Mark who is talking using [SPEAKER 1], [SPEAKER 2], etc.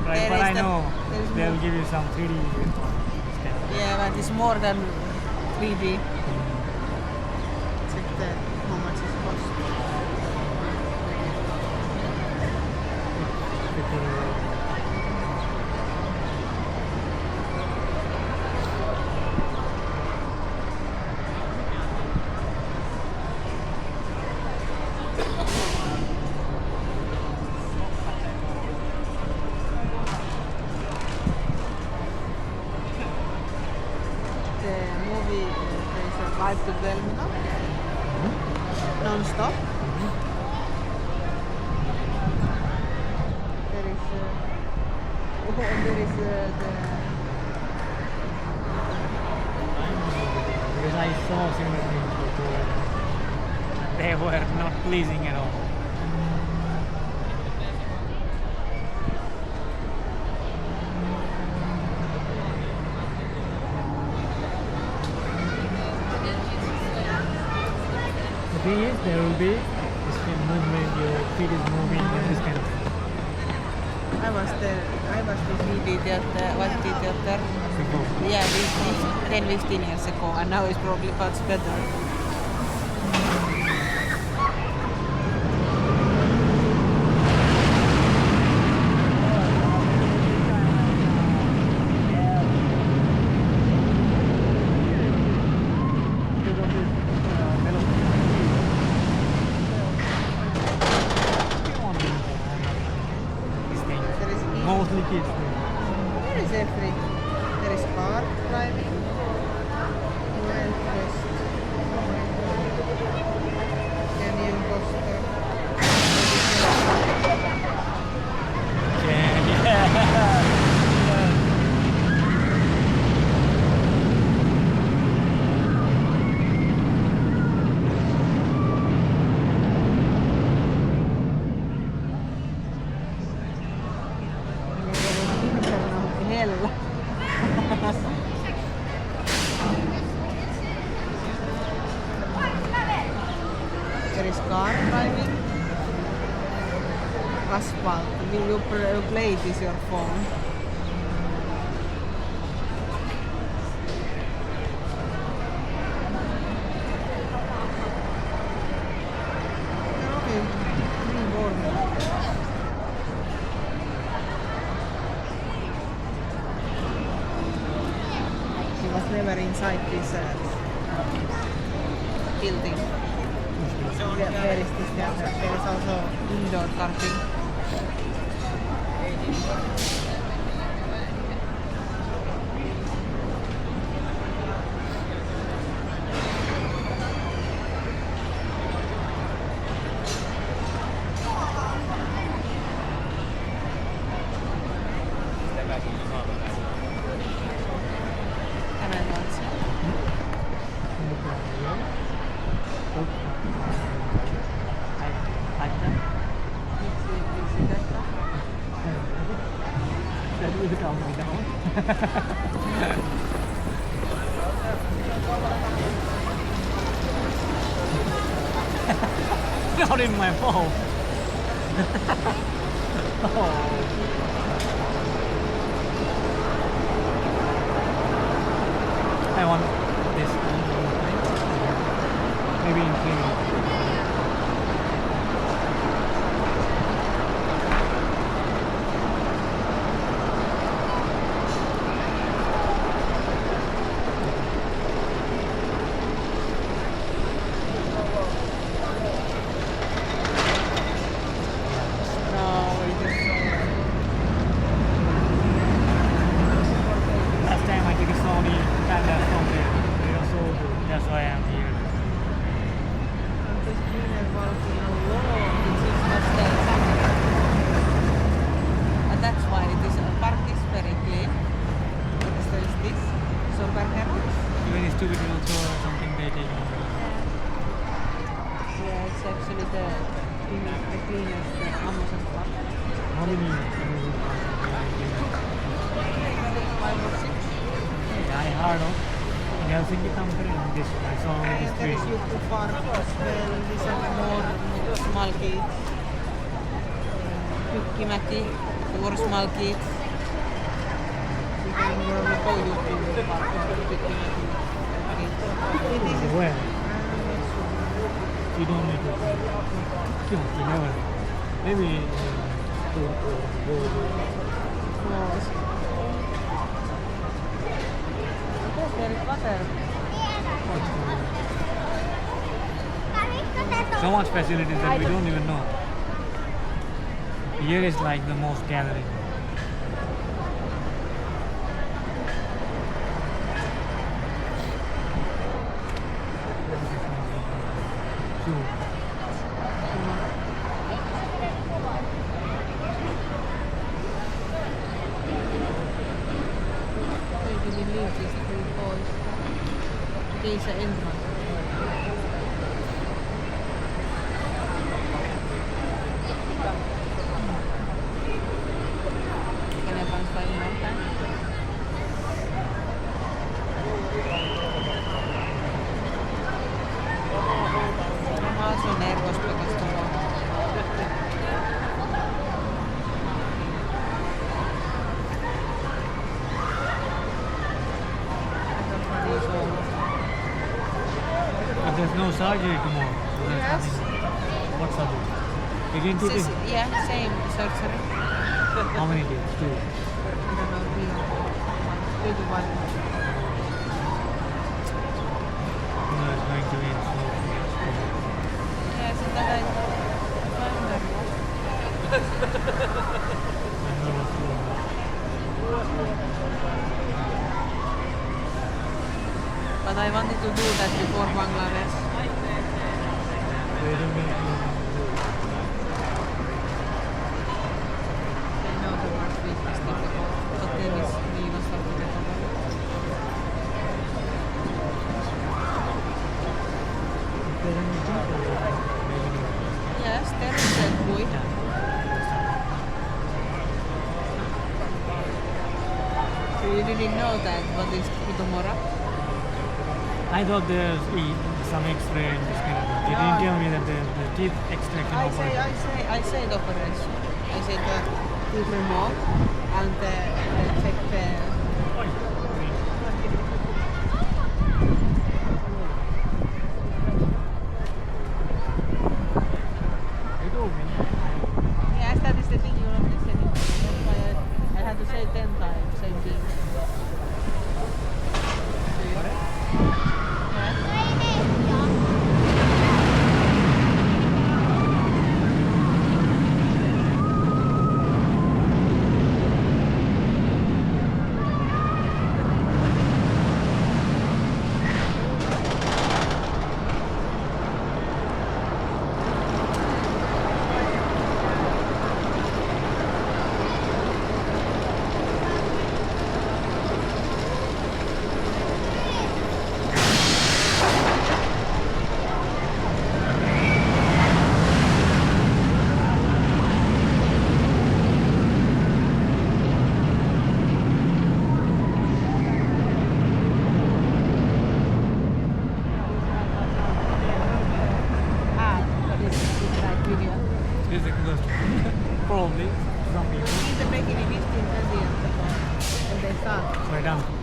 [SPEAKER 1] Right, but I know they'll give you some 3D.
[SPEAKER 2] Yeah, but it's more than 3D. Check how much it costs. Five to 12 minutes, non-stop. There is the.
[SPEAKER 1] Because I saw similar things before, they were not pleasing at all. The thing is, there will be this kind of movement, your feet is moving, and this kind of thing.
[SPEAKER 2] I was with theater,
[SPEAKER 1] Before.
[SPEAKER 2] yeah, this 10-15 years ago, and now it's probably much better.
[SPEAKER 1] Mostly kids.
[SPEAKER 2] Where is everything? There is car driving. Wild West. Canyon coaster.
[SPEAKER 1] Yeah.
[SPEAKER 2] Hell. There is car driving. Asphalt. You play this your phone. Okay. Really boring. She was never inside this building. Where is this theater? There is also indoor karting. Can I watch?
[SPEAKER 1] Not in my phone. Oh. I want this. Maybe in 3 minutes. Last time I took a Sony camera from there. many amusement parks are there in Finland?
[SPEAKER 2] 5 or 6.
[SPEAKER 1] Yeah, I heard of. In Helsinki Tampere, in this, I saw on the
[SPEAKER 2] And there
[SPEAKER 1] street.
[SPEAKER 2] is Park as well. These are more small kids. Pykkimäki, for small kids. You can go to Park or Pykkimäki. This is
[SPEAKER 1] Where? You don't need to. You never. Maybe to go.
[SPEAKER 2] there is water.
[SPEAKER 1] So much facilities that we don't even know. Here is like the most gathering.
[SPEAKER 2] Maybe we leave these 3 boys. These are entrance. Can I pass by one time? I'm also nervous because tomorrow.
[SPEAKER 1] But there's no surgery tomorrow. So there's
[SPEAKER 2] Yes.
[SPEAKER 1] nothing. What surgery? Again today?
[SPEAKER 2] Yeah, same surgery.
[SPEAKER 1] How many days? 2.
[SPEAKER 2] I don't know, 3 to 1.
[SPEAKER 1] No, it's going to be in snow.
[SPEAKER 2] Yes, and then I wonder. But I wanted to do that before Bangladesh.
[SPEAKER 1] Wait a minute.
[SPEAKER 2] I know the first week is difficult, but there is Niina started. Yes, there is a point. So you didn't know that, what is tomorrow?
[SPEAKER 1] I thought there's some X-ray and this kind of thing. They didn't tell me that the teeth extraction operation.
[SPEAKER 2] I say the operation. I say the teeth remove and check the.
[SPEAKER 1] You told me.
[SPEAKER 2] Yes, that is the thing you're not listening. That's why I had to say 10 times, same thing.
[SPEAKER 1] Is it good? Probably. Some people.
[SPEAKER 2] In the beginning, 15, 20 years ago, when they start.
[SPEAKER 1] So I done.